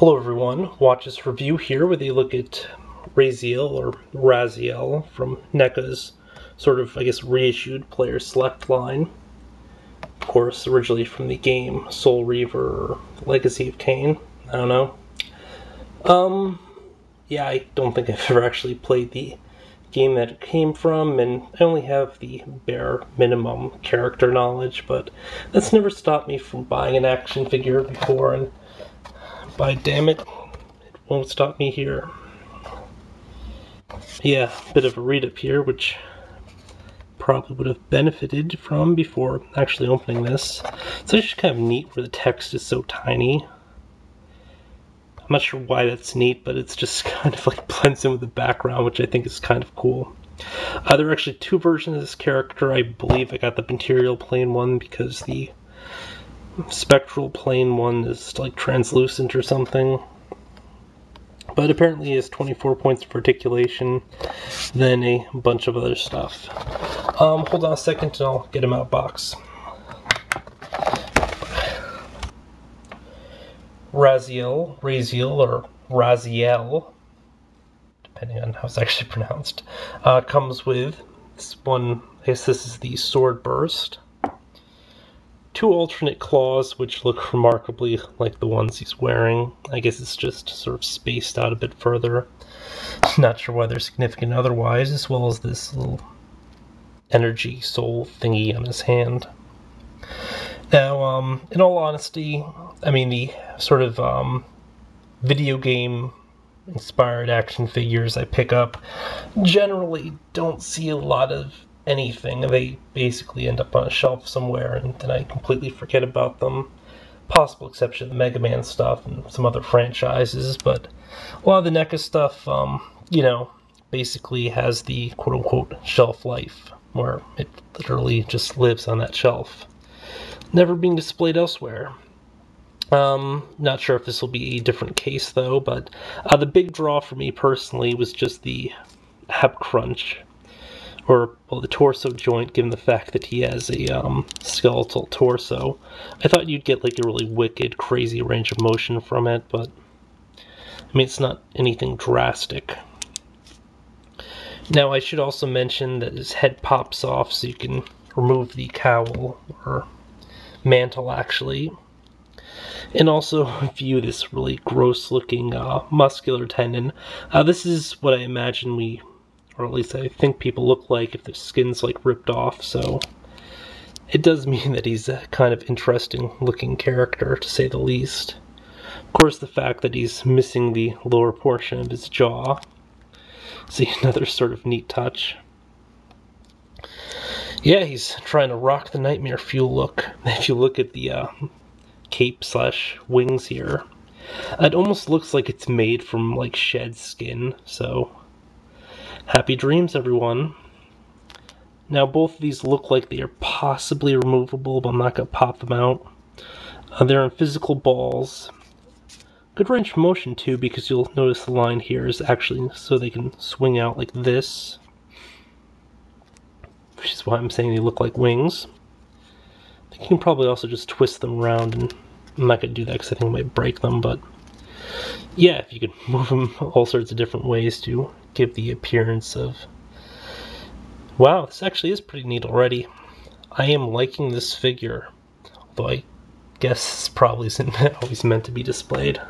Hello everyone, watch this review here where they look at Raziel or Raziel from NECA's sort of, I guess, reissued player select line. Of course, originally from the game Soul Reaver or Legacy of Kain. I don't know. Yeah, I don't think I've ever actually played the game that it came from, and I only have the bare minimum character knowledge, but that's never stopped me from buying an action figure before, and by damn it, it won't stop me here. Yeah, bit of a read-up here, which probably would have benefited from before actually opening this. It's actually kind of neat where the text is so tiny. I'm not sure why that's neat, but it's just kind of like blends in with the background, which I think is kind of cool. There are actually two versions of this character. I believe I got the material plane one because the spectral plane one is like translucent or something. But apparently he has 24 points of articulation, then a bunch of other stuff. Hold on a second and I'll get him out box. Raziel, or Raziel, depending on how it's actually pronounced, comes with this one. I guess this is the Sword Burst. Two alternate claws, which look remarkably like the ones he's wearing. I guess it's just sort of spaced out a bit further. Not sure why they're significant otherwise, as well as this little energy soul thingy on his hand. Now, in all honesty, I mean, the sort of video game inspired action figures I pick up generally don't see a lot of anything. They basically end up on a shelf somewhere and then I completely forget about them. Possible exception of the Mega Man stuff and some other franchises, but a lot of the NECA stuff, you know, basically has the quote-unquote shelf life, where it literally just lives on that shelf, never being displayed elsewhere. Not sure if this will be a different case though, but the big draw for me personally was just the ab crunch, or well, the torso joint, given the fact that he has a skeletal torso. I thought you'd get like a really wicked, crazy range of motion from it, but I mean, it's not anything drastic. Now, I should also mention that his head pops off, so you can remove the cowl, or mantle actually, and also view this really gross-looking muscular tendon. This is what I imagine we, or at least I think people look like if their skin's like ripped off, so it does mean that he's a kind of interesting looking character, to say the least. Of course, the fact that he's missing the lower portion of his jaw. See, another sort of neat touch. Yeah, he's trying to rock the Nightmare Fuel look. If you look at the cape/wings here, it almost looks like it's made from like shed skin, so happy dreams, everyone. Now, both of these look like they are possibly removable, but I'm not going to pop them out. They're in physical balls. Good range of motion, too, because you'll notice the line here is actually so they can swing out like this, which is why I'm saying they look like wings. I think you can probably also just twist them around, and I'm not going to do that because I think I might break them, but yeah, if you could move them all sorts of different ways to give the appearance of... Wow, this actually is pretty neat already. I am liking this figure, although I guess this probably isn't always meant to be displayed.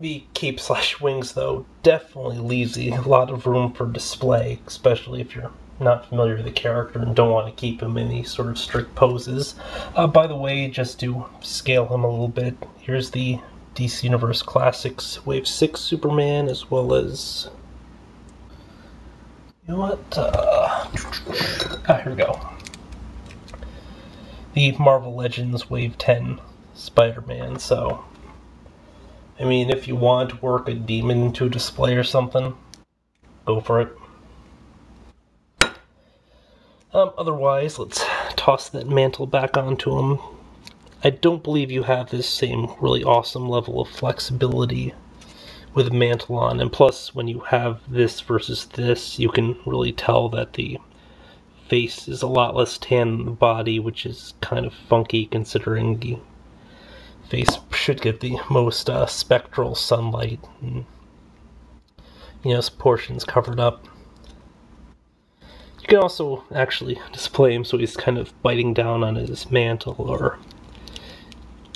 The cape/wings, though, definitely leaves a lot of room for display, especially if you're not familiar with the character and don't want to keep him in these sort of strict poses. By the way, just to scale him a little bit, here's the DC Universe Classics Wave 6 Superman, as well as... You know what? Here we go. The Marvel Legends Wave 10 Spider-Man, so... I mean, if you want to work a demon into a display or something, go for it. Otherwise, let's toss that mantle back onto him. I don't believe you have this same really awesome level of flexibility with a mantle on, and plus, when you have this versus this, you can really tell that the face is a lot less tan than the body, which is kind of funky considering the face should get the most spectral sunlight. And, his portions covered up. You can also actually display him so he's kind of biting down on his mantle, or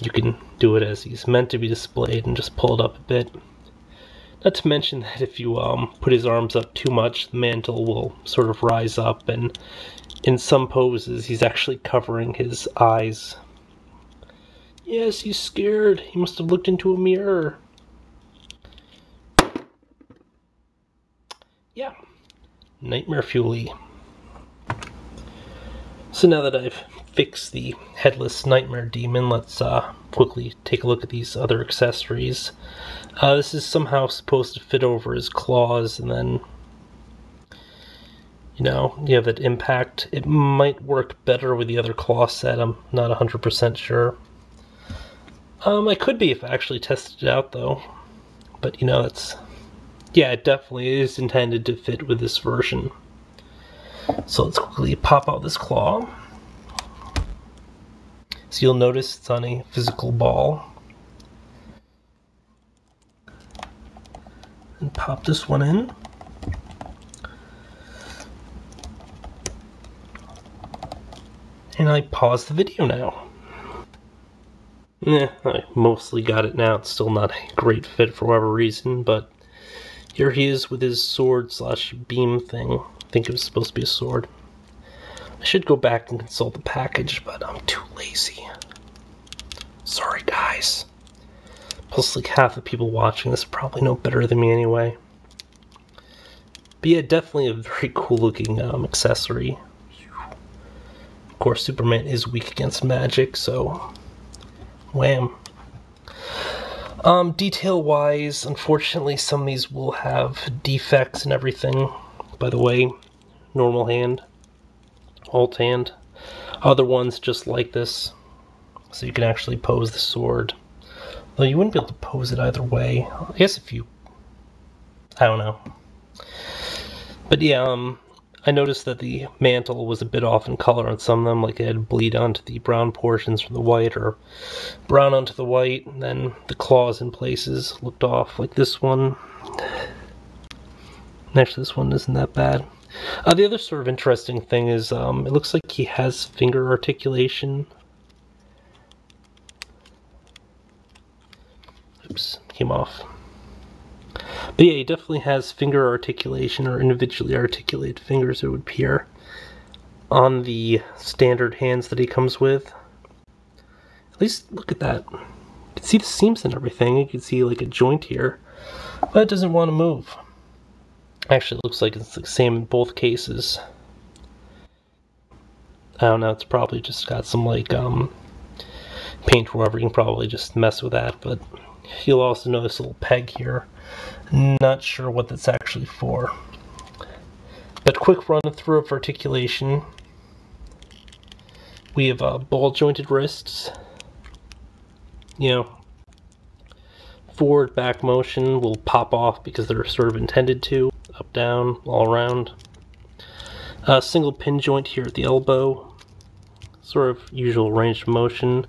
you can do it as he's meant to be displayed and just pull it up a bit. Not to mention that if you put his arms up too much, the mantle will sort of rise up, and in some poses he's actually covering his eyes. Yes, he's scared. He must have looked into a mirror. Yeah, nightmare fuel-y. So now that I've fixed the headless nightmare demon, let's quickly take a look at these other accessories. This is somehow supposed to fit over his claws, and then, you have that impact. It might work better with the other claw set. I'm not 100% sure. I could be if I actually tested it out, though. But, yeah, it definitely is intended to fit with this version. So let's quickly pop out this claw. So you'll notice it's on a physical ball. And pop this one in. And I pause the video now. I mostly got it now. It's still not a great fit for whatever reason, but here he is with his sword/beam thing. I think it was supposed to be a sword. I should go back and consult the package, but I'm too lazy. Sorry, guys. Plus, like, half the people watching this probably know better than me anyway. But yeah, definitely a very cool looking accessory. Of course, Superman is weak against magic, so wham. Detail-wise, unfortunately, some of these will have defects and everything. By the way, normal hand, alt hand. Other ones just like this, so you can actually pose the sword. Though you wouldn't be able to pose it either way. I guess if you... I don't know. But yeah, I noticed that the mantle was a bit off in color on some of them, like it had bleed onto the brown portions from the white, or brown onto the white, and then the claws in places looked off, like this one. Actually, this one isn't that bad. The other sort of interesting thing is, it looks like he has finger articulation. Oops, came off. But yeah, he definitely has finger articulation, or individually articulated fingers, it would appear, on the standard hands that he comes with. At least, look at that. You can see the seams and everything. You can see like a joint here, but it doesn't want to move. Actually, it looks like it's the same in both cases. I don't know, it's probably just got some like paint or whatever. You can probably just mess with that, but you'll also notice a little peg here. Not sure what that's actually for. But quick run through of articulation. We have ball jointed wrists. Forward back motion will pop off because they're sort of intended to. Up, down, all around. Single pin joint here at the elbow. Sort of usual range of motion.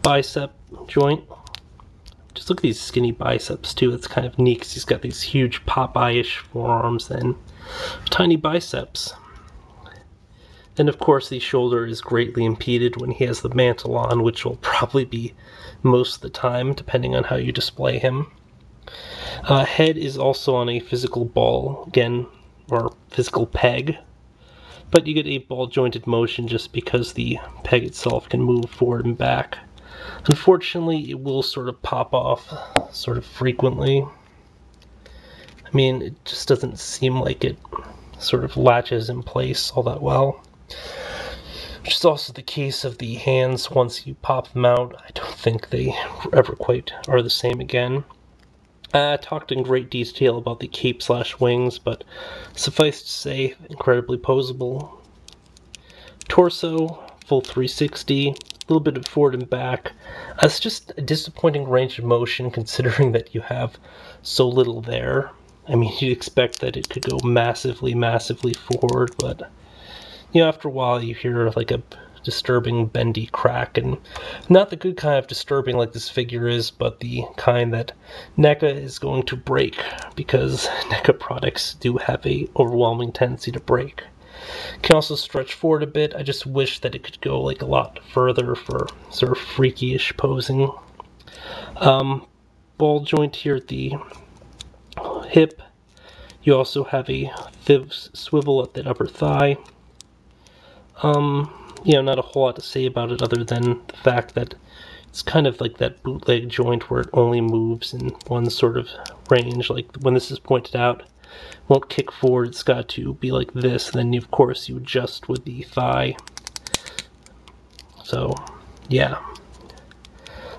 Bicep joint. Just look at these skinny biceps too. It's kind of neat because he's got these huge Popeye-ish forearms and tiny biceps. And of course the shoulder is greatly impeded when he has the mantle on, which will probably be most of the time depending on how you display him. Head is also on a physical ball, again, or physical peg, but you get a ball jointed motion just because the peg itself can move forward and back. Unfortunately, it will sort of pop off sort of frequently. I mean, it just doesn't seem like it sort of latches in place all that well. Which is also the case of the hands. Once you pop them out, I don't think they ever quite are the same again. I talked in great detail about the cape/wings, but suffice to say, incredibly posable. Torso, full 360, a little bit of forward and back. It's just a disappointing range of motion considering that you have so little there. I mean, you'd expect that it could go massively, massively forward, but after a while you hear like a disturbing bendy crack, and not the good kind of disturbing like this figure is, but the kind that NECA is going to break, because NECA products do have a overwhelming tendency to break. Can also stretch forward a bit. I just wish that it could go like a lot further for sort of freaky-ish posing. Ball joint here at the hip. You also have a swivel at the upper thigh. You know, not a whole lot to say about it other than the fact that it's kind of like that bootleg joint where it only moves in one sort of range. Like when this is pointed out, it won't kick forward. It's got to be like this, and then of course you adjust with the thigh. So, yeah.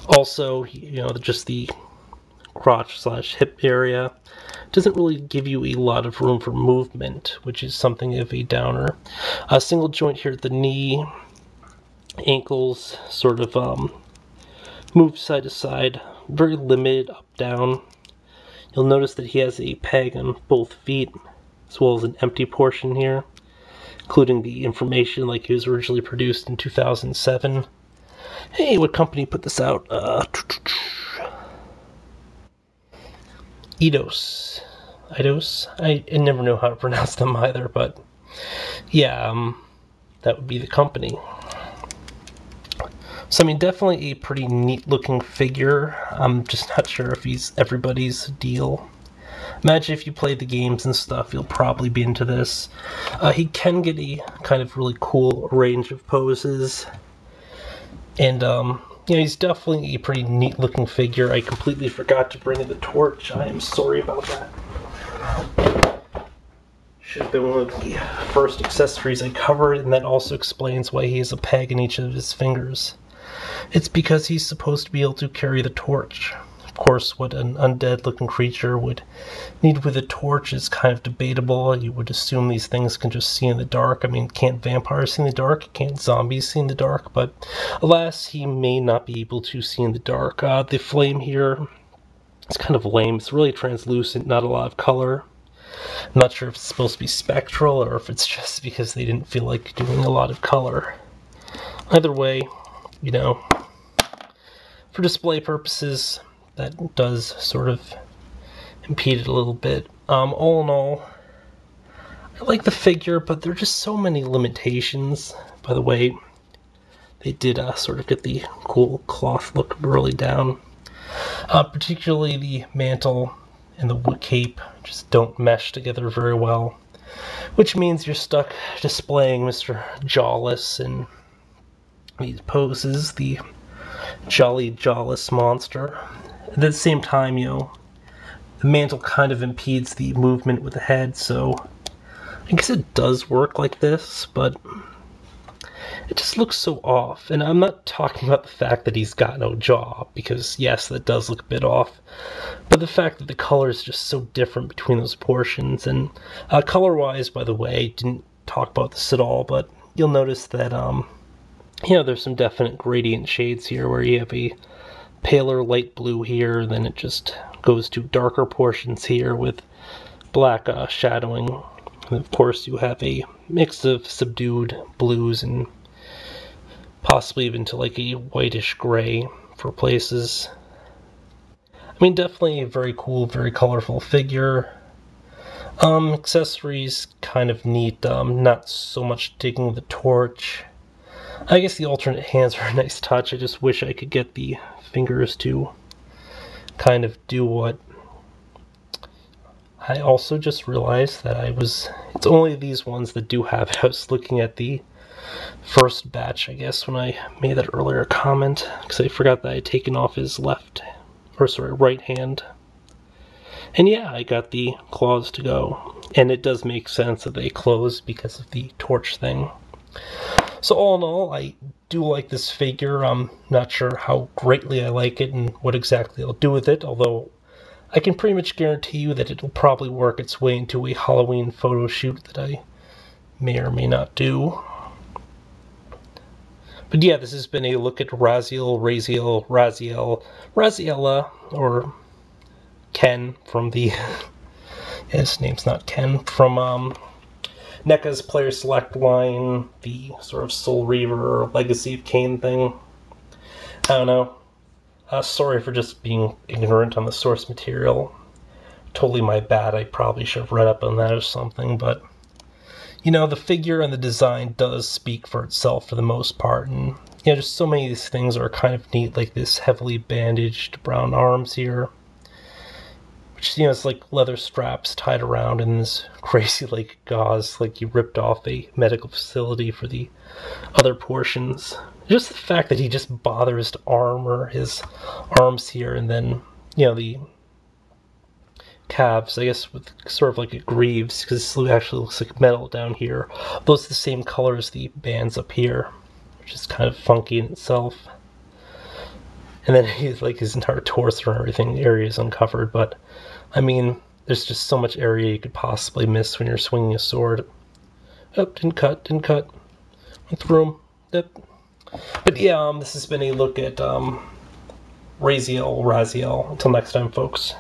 Also, you know, just the crotch/hip area doesn't really give you a lot of room for movement, which is something of a downer. A single joint here at the knee, ankles sort of move side to side, very limited up down. You'll notice that he has a peg on both feet, as well as an empty portion here, including the information like it was originally produced in 2007. Hey, what company put this out? Eidos. I never know how to pronounce them either, but yeah, that would be the company. So I mean, definitely a pretty neat looking figure. I'm just not sure if he's everybody's deal. Imagine if you play the games and stuff, you'll probably be into this. He can get a kind of really cool range of poses, and you know, he's definitely a pretty neat looking figure. I completely forgot to bring in the torch. I am sorry about that. Should have been one of the first accessories I covered, and that also explains why he has a peg in each of his fingers. It's because he's supposed to be able to carry the torch. Of course, what an undead looking creature would need with a torch is kind of debatable. You would assume these things can just see in the dark. I mean, can't vampires see in the dark? Can't zombies see in the dark? But alas, he may not be able to see in the dark. The flame here is kind of lame. It's really translucent, not a lot of color. I'm not sure if it's supposed to be spectral or if it's just because they didn't feel like doing a lot of color. Either way, you know, for display purposes, that does sort of impede it a little bit. All in all, I like the figure, but there are just so many limitations. By the way, they did sort of get the cool cloth look really down. Particularly the mantle and the wood cape just don't mesh together very well, which means you're stuck displaying Mr. Jawless in these poses, the Jolly Jawless monster. At the same time, you know, the mantle kind of impedes the movement with the head, so I guess it does work like this, but it just looks so off. And I'm not talking about the fact that he's got no jaw, because yes, that does look a bit off, but the fact that the color is just so different between those portions. And color-wise, by the way, didn't talk about this at all, but you'll notice that you know, there's some definite gradient shades here where you have a paler light blue here, then it just goes to darker portions here with black shadowing. And of course you have a mix of subdued blues and possibly even to like a whitish gray for places. I mean, definitely a very cool, very colorful figure. Accessories kind of neat, not so much digging the torch. I guess the alternate hands are a nice touch. I just wish I could get the fingers to kind of do what... I also just realized that it's only these ones that do have it. I was looking at the first batch, I guess, when I made that earlier comment, because I forgot that I had taken off his right hand. And yeah, I got the claws to go. And it does make sense that they close because of the torch thing. So all in all, I do like this figure. I'm not sure how greatly I like it and what exactly I'll do with it, although I can pretty much guarantee you that it'll probably work its way into a Halloween photo shoot that I may or may not do. But yeah, this has been a look at Raziel, Raziella, or Ken from the... his name's not Ken, from NECA's player select line, the sort of Soul Reaver Legacy of Kain thing. I don't know. Sorry for just being ignorant on the source material. Totally my bad. I probably should have read up on that or something, but the figure and the design does speak for itself for the most part, and just so many of these things are kind of neat, like this heavily bandaged brown arms here, which it's like leather straps tied around in this crazy like gauze, like you ripped off a medical facility for the other portions. Just the fact that he just bothers to armor his arms here, and then the calves, I guess, with sort of like a greaves, because this actually looks like metal down here. Those are the same color as the bands up here, which is kind of funky in itself. And then he's like his entire torso and everything, the area is uncovered, but I mean, there's just so much area you could possibly miss when you're swinging a sword. Oh, didn't cut. Went through him. Yep. But yeah, this has been a look at Raziel. Until next time, folks.